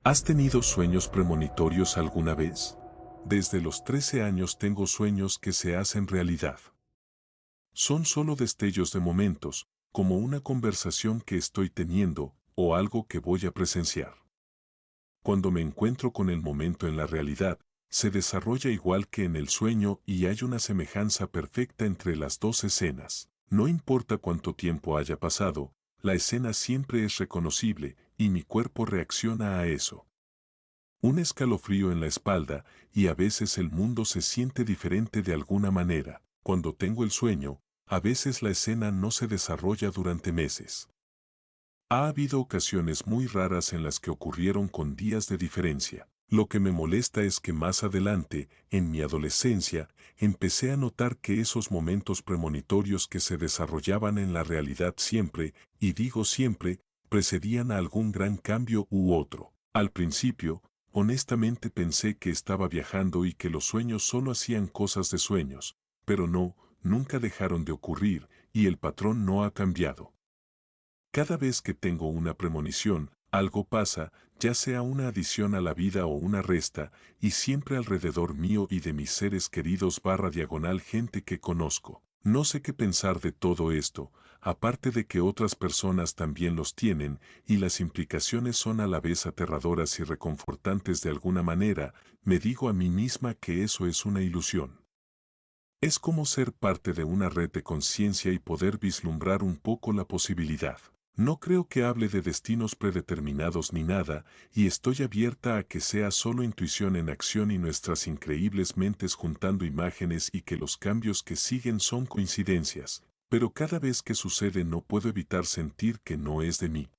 ¿Has tenido sueños premonitorios alguna vez? Desde los 13 años tengo sueños que se hacen realidad. Son solo destellos de momentos, como una conversación que estoy teniendo o algo que voy a presenciar. Cuando me encuentro con el momento en la realidad, se desarrolla igual que en el sueño y hay una semejanza perfecta entre las dos escenas. No importa cuánto tiempo haya pasado, la escena siempre es reconocible y mi cuerpo reacciona a eso. Un escalofrío en la espalda y a veces el mundo se siente diferente de alguna manera. Cuando tengo el sueño, a veces la escena no se desarrolla durante meses. Ha habido ocasiones muy raras en las que ocurrieron con días de diferencia. Lo que me molesta es que más adelante, en mi adolescencia, empecé a notar que esos momentos premonitorios que se desarrollaban en la realidad siempre, y digo siempre, precedían a algún gran cambio u otro. Al principio, honestamente pensé que estaba viajando y que los sueños solo hacían cosas de sueños, pero no, nunca dejaron de ocurrir, y el patrón no ha cambiado. Cada vez que tengo una premonición, algo pasa, ya sea una adición a la vida o una resta, y siempre alrededor mío y de mis seres queridos / gente que conozco. No sé qué pensar de todo esto, aparte de que otras personas también los tienen, y las implicaciones son a la vez aterradoras y reconfortantes de alguna manera, me digo a mí misma que eso es una ilusión. Es como ser parte de una red de conciencia y poder vislumbrar un poco la posibilidad. No creo que hable de destinos predeterminados ni nada, y estoy abierta a que sea solo intuición en acción y nuestras increíbles mentes juntando imágenes y que los cambios que siguen son coincidencias, pero cada vez que sucede no puedo evitar sentir que no es de mí.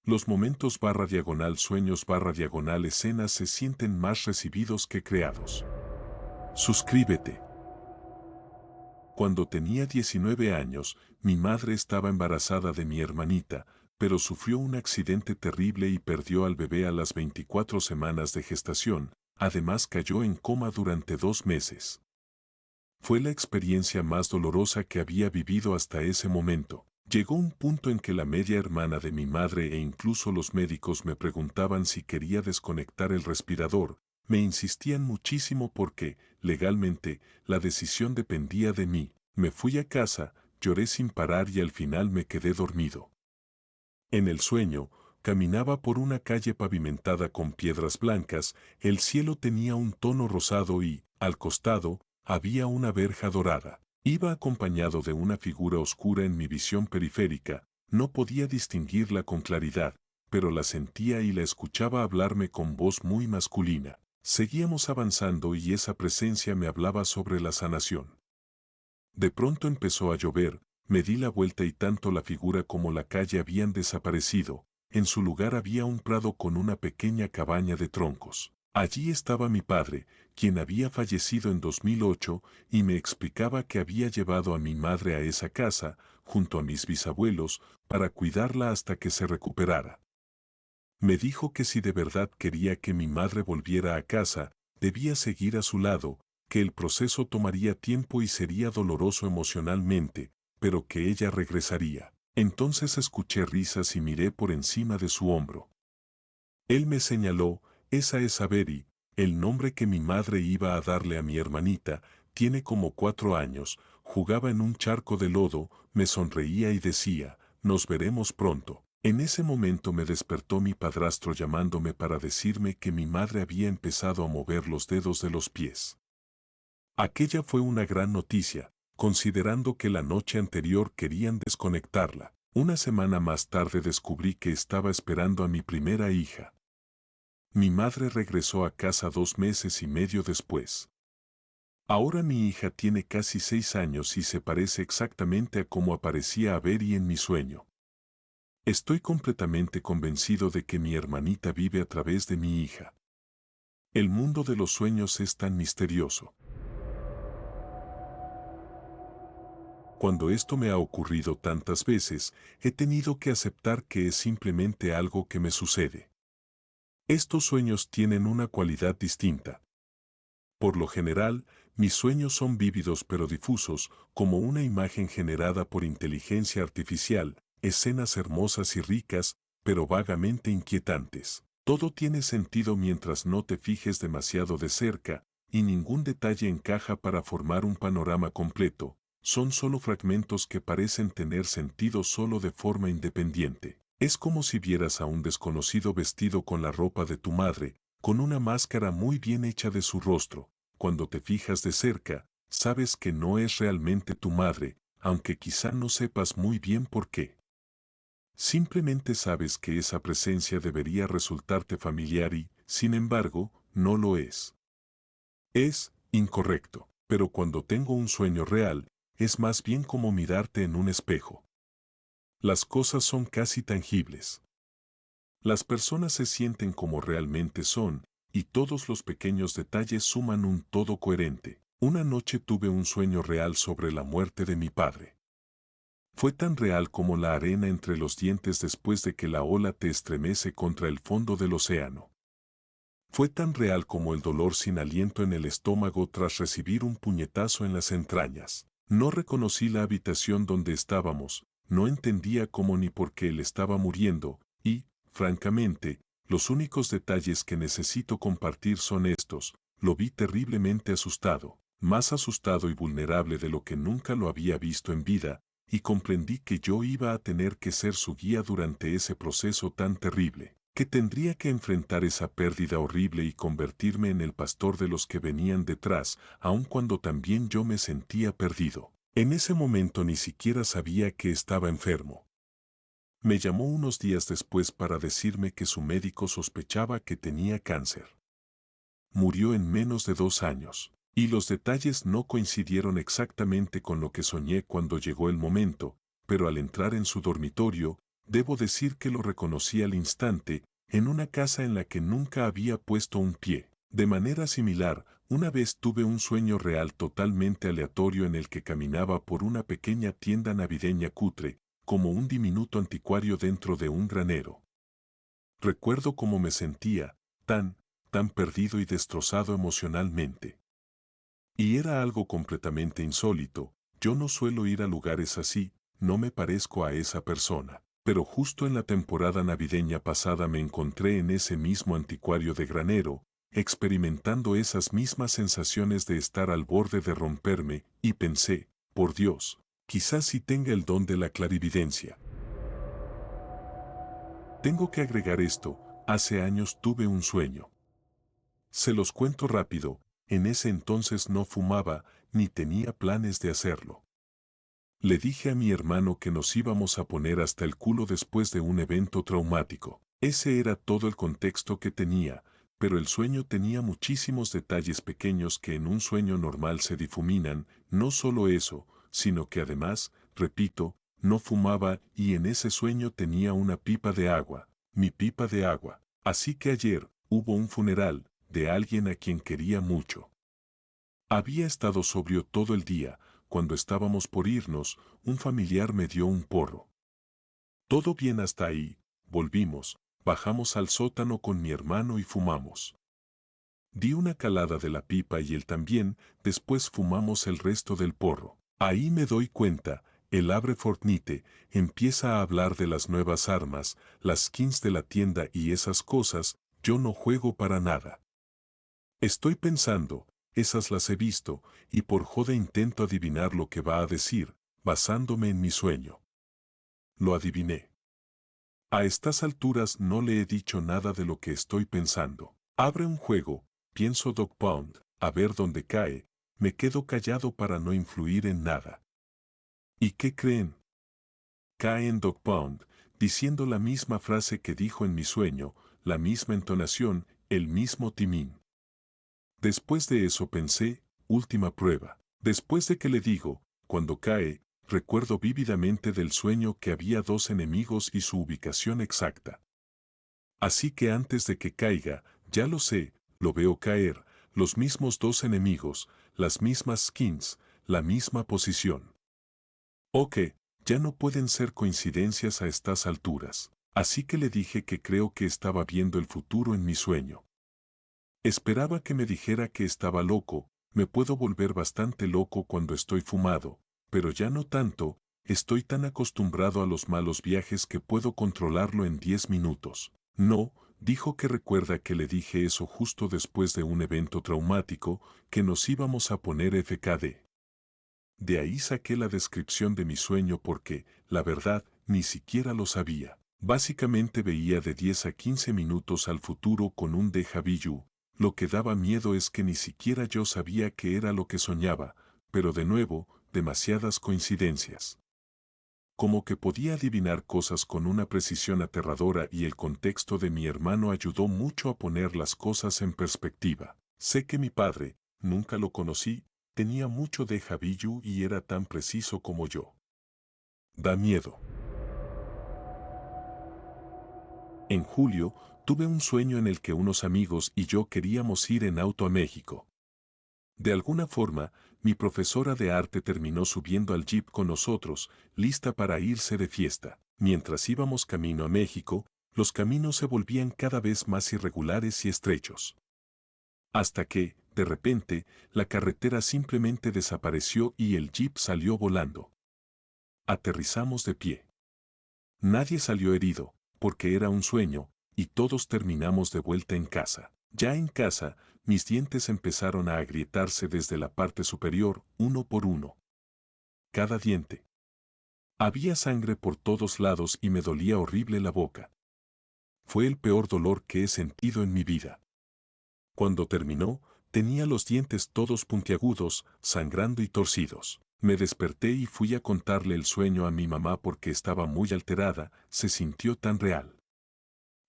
Los momentos /sueños /escenas se sienten más recibidos que creados. Suscríbete. Cuando tenía 19 años, mi madre estaba embarazada de mi hermanita, pero sufrió un accidente terrible y perdió al bebé a las 24 semanas de gestación, además cayó en coma durante 2 meses. Fue la experiencia más dolorosa que había vivido hasta ese momento. Llegó un punto en que la media hermana de mi madre e incluso los médicos me preguntaban si quería desconectar el respirador. Me insistían muchísimo porque, legalmente, la decisión dependía de mí. Me fui a casa, lloré sin parar y al final me quedé dormido. En el sueño, caminaba por una calle pavimentada con piedras blancas, el cielo tenía un tono rosado y, al costado, había una verja dorada. Iba acompañado de una figura oscura en mi visión periférica, no podía distinguirla con claridad, pero la sentía y la escuchaba hablarme con voz muy masculina. Seguíamos avanzando y esa presencia me hablaba sobre la sanación. De pronto empezó a llover, me di la vuelta y tanto la figura como la calle habían desaparecido. En su lugar había un prado con una pequeña cabaña de troncos. Allí estaba mi padre, quien había fallecido en 2008, y me explicaba que había llevado a mi madre a esa casa, junto a mis bisabuelos, para cuidarla hasta que se recuperara. Me dijo que si de verdad quería que mi madre volviera a casa, debía seguir a su lado, que el proceso tomaría tiempo y sería doloroso emocionalmente, pero que ella regresaría. Entonces escuché risas y miré por encima de su hombro. Él me señaló, esa es Avery, el nombre que mi madre iba a darle a mi hermanita, tiene como 4 años, jugaba en un charco de lodo, me sonreía y decía, nos veremos pronto. En ese momento me despertó mi padrastro llamándome para decirme que mi madre había empezado a mover los dedos de los pies. Aquella fue una gran noticia, considerando que la noche anterior querían desconectarla. Una semana más tarde descubrí que estaba esperando a mi primera hija. Mi madre regresó a casa 2 meses y medio después. Ahora mi hija tiene casi 6 años y se parece exactamente a cómo aparecía Avery en mi sueño. Estoy completamente convencido de que mi hermanita vive a través de mi hija. El mundo de los sueños es tan misterioso. Cuando esto me ha ocurrido tantas veces, he tenido que aceptar que es simplemente algo que me sucede. Estos sueños tienen una cualidad distinta. Por lo general, mis sueños son vívidos pero difusos, como una imagen generada por inteligencia artificial, escenas hermosas y ricas, pero vagamente inquietantes. Todo tiene sentido mientras no te fijes demasiado de cerca, y ningún detalle encaja para formar un panorama completo. Son solo fragmentos que parecen tener sentido solo de forma independiente. Es como si vieras a un desconocido vestido con la ropa de tu madre, con una máscara muy bien hecha de su rostro. Cuando te fijas de cerca, sabes que no es realmente tu madre, aunque quizá no sepas muy bien por qué. Simplemente sabes que esa presencia debería resultarte familiar y, sin embargo, no lo es. Es incorrecto, pero cuando tengo un sueño real, es más bien como mirarte en un espejo. Las cosas son casi tangibles. Las personas se sienten como realmente son, y todos los pequeños detalles suman un todo coherente. Una noche tuve un sueño real sobre la muerte de mi padre. Fue tan real como la arena entre los dientes después de que la ola te estremece contra el fondo del océano. Fue tan real como el dolor sin aliento en el estómago tras recibir un puñetazo en las entrañas. No reconocí la habitación donde estábamos, no entendía cómo ni por qué él estaba muriendo, y, francamente, los únicos detalles que necesito compartir son estos. Lo vi terriblemente asustado, más asustado y vulnerable de lo que nunca lo había visto en vida, y comprendí que yo iba a tener que ser su guía durante ese proceso tan terrible, que tendría que enfrentar esa pérdida horrible y convertirme en el pastor de los que venían detrás, aun cuando también yo me sentía perdido. En ese momento ni siquiera sabía que estaba enfermo. Me llamó unos días después para decirme que su médico sospechaba que tenía cáncer. Murió en menos de 2 años. Y los detalles no coincidieron exactamente con lo que soñé cuando llegó el momento, pero al entrar en su dormitorio, debo decir que lo reconocí al instante, en una casa en la que nunca había puesto un pie. De manera similar, una vez tuve un sueño real totalmente aleatorio en el que caminaba por una pequeña tienda navideña cutre, como un diminuto anticuario dentro de un granero. Recuerdo cómo me sentía, tan perdido y destrozado emocionalmente. Y era algo completamente insólito. Yo no suelo ir a lugares así, no me parezco a esa persona. Pero justo en la temporada navideña pasada me encontré en ese mismo anticuario de granero, experimentando esas mismas sensaciones de estar al borde de romperme, y pensé, por Dios, quizás sí tenga el don de la clarividencia. Tengo que agregar esto, hace años tuve un sueño. Se los cuento rápido, en ese entonces no fumaba, ni tenía planes de hacerlo. Le dije a mi hermano que nos íbamos a poner hasta el culo después de un evento traumático. Ese era todo el contexto que tenía, pero el sueño tenía muchísimos detalles pequeños que en un sueño normal se difuminan, no solo eso, sino que además, repito, no fumaba y en ese sueño tenía una pipa de agua, mi pipa de agua. Así que ayer, hubo un funeral, de alguien a quien quería mucho. Había estado sobrio todo el día. Cuando estábamos por irnos, un familiar me dio un porro. Todo bien hasta ahí, volvimos, bajamos al sótano con mi hermano y fumamos. Di una calada de la pipa y él también, después fumamos el resto del porro. Ahí me doy cuenta, el abre Fortnite, empieza a hablar de las nuevas armas, las skins de la tienda y esas cosas, yo no juego para nada. Estoy pensando, esas las he visto, y por joda intento adivinar lo que va a decir, basándome en mi sueño. Lo adiviné. A estas alturas no le he dicho nada de lo que estoy pensando. Abre un juego, pienso Dog Pound, a ver dónde cae, me quedo callado para no influir en nada. ¿Y qué creen? Cae en Dog Pound, diciendo la misma frase que dijo en mi sueño, la misma entonación, el mismo timín. Después de eso pensé, última prueba. Después de que le digo, cuando cae, recuerdo vívidamente del sueño que había 2 enemigos y su ubicación exacta. Así que antes de que caiga, ya lo sé, lo veo caer, los mismos 2 enemigos, las mismas skins, la misma posición. Ok, ya no pueden ser coincidencias a estas alturas. Así que le dije que creo que estaba viendo el futuro en mi sueño. Esperaba que me dijera que estaba loco, me puedo volver bastante loco cuando estoy fumado, pero ya no tanto, estoy tan acostumbrado a los malos viajes que puedo controlarlo en 10 minutos. No, dijo que recuerda que le dije eso justo después de un evento traumático, que nos íbamos a poner FKD. De ahí saqué la descripción de mi sueño porque, la verdad, ni siquiera lo sabía. Básicamente veía de 10 a 15 minutos al futuro con un déjà vu. Lo que daba miedo es que ni siquiera yo sabía qué era lo que soñaba, pero de nuevo, demasiadas coincidencias. Como que podía adivinar cosas con una precisión aterradora y el contexto de mi hermano ayudó mucho a poner las cosas en perspectiva. Sé que mi padre, nunca lo conocí, tenía mucho déjà vu y era tan preciso como yo. Da miedo. En julio, tuve un sueño en el que unos amigos y yo queríamos ir en auto a México. De alguna forma, mi profesora de arte terminó subiendo al jeep con nosotros, lista para irse de fiesta. Mientras íbamos camino a México, los caminos se volvían cada vez más irregulares y estrechos. Hasta que, de repente, la carretera simplemente desapareció y el jeep salió volando. Aterrizamos de pie. Nadie salió herido, porque era un sueño, y todos terminamos de vuelta en casa. Ya en casa, mis dientes empezaron a agrietarse desde la parte superior, uno por uno. Cada diente. Había sangre por todos lados y me dolía horrible la boca. Fue el peor dolor que he sentido en mi vida. Cuando terminó, tenía los dientes todos puntiagudos, sangrando y torcidos. Me desperté y fui a contarle el sueño a mi mamá porque estaba muy alterada, se sintió tan real.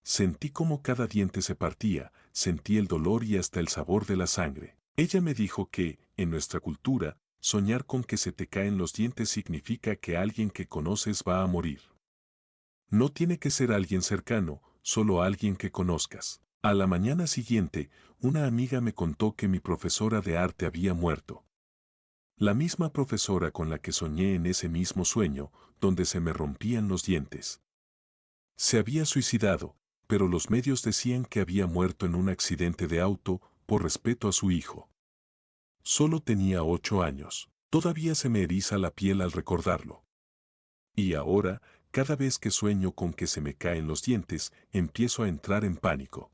Sentí como cada diente se partía, sentí el dolor y hasta el sabor de la sangre. Ella me dijo que, en nuestra cultura, soñar con que se te caen los dientes significa que alguien que conoces va a morir. No tiene que ser alguien cercano, solo alguien que conozcas. A la mañana siguiente, una amiga me contó que mi profesora de arte había muerto. La misma profesora con la que soñé en ese mismo sueño, donde se me rompían los dientes. Se había suicidado, pero los medios decían que había muerto en un accidente de auto, por respeto a su hijo. Solo tenía 8 años. Todavía se me eriza la piel al recordarlo. Y ahora, cada vez que sueño con que se me caen los dientes, empiezo a entrar en pánico.